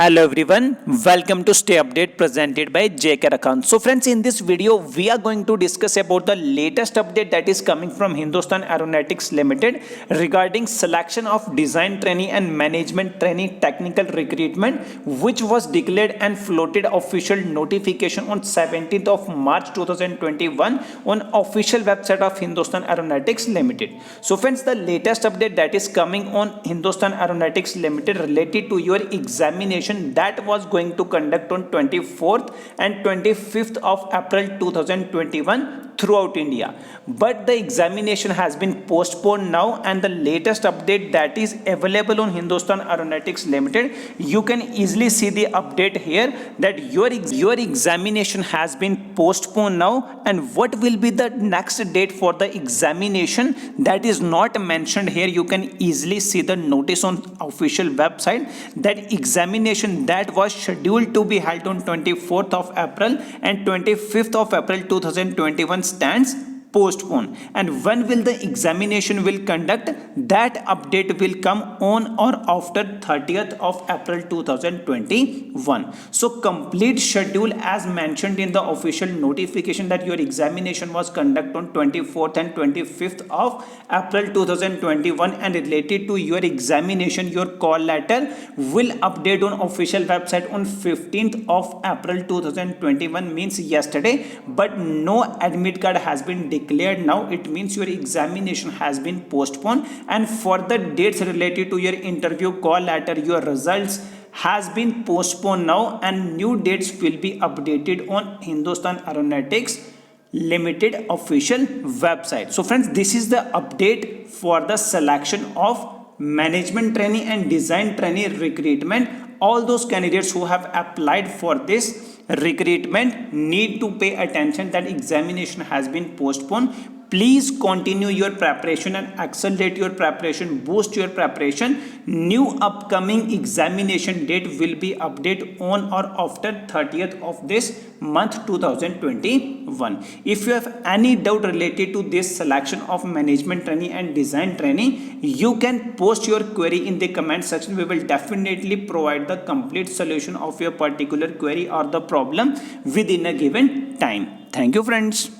Hello everyone, welcome to Stay Update presented by JK Rakan. So friends, in this video we are going to discuss about the latest update that is coming from Hindustan Aeronautics Limited regarding selection of design trainee and management trainee technical recruitment, which was declared and floated official notification on 17th of March 2021 on official website of Hindustan Aeronautics Limited. So friends, the latest update that is coming on Hindustan Aeronautics Limited related to your examination that was going to conduct on 24th and 25th of April 2021 throughout India, but the examination has been postponed now, and the latest update that is available on Hindustan Aeronautics Limited, you can easily see the update here that your examination has been postponed now, and what will be the next date for the examination that is not mentioned here. You can easily see the notice on official website that examination that was scheduled to be held on 24th of April and 25th of April 2021 stands postponed. And when will the examination will conduct, that update will come on or after 30th of April 2021. So complete schedule as mentioned in the official notification that your examination was conducted on 24th and 25th of April 2021, and related to your examination your call letter will update on official website on 15th of April 2021, means yesterday, but no admit card has been declared now. It means your examination has been postponed, and further dates related to your interview call letter, your results has been postponed now, and new dates will be updated on Hindustan Aeronautics Limited official website. So friends, this is the update for the selection of management trainee and design trainee recruitment. All those candidates who have applied for this recruitment need to pay attention that examination has been postponed. Please continue your preparation and accelerate your preparation, boost your preparation. New upcoming examination date will be updated on or after 30th of this month 2021. If you have any doubt related to this selection of management trainee and design trainee, you can post your query in the comment section. We will definitely provide the complete solution of your particular query or the problem within a given time. Thank you friends.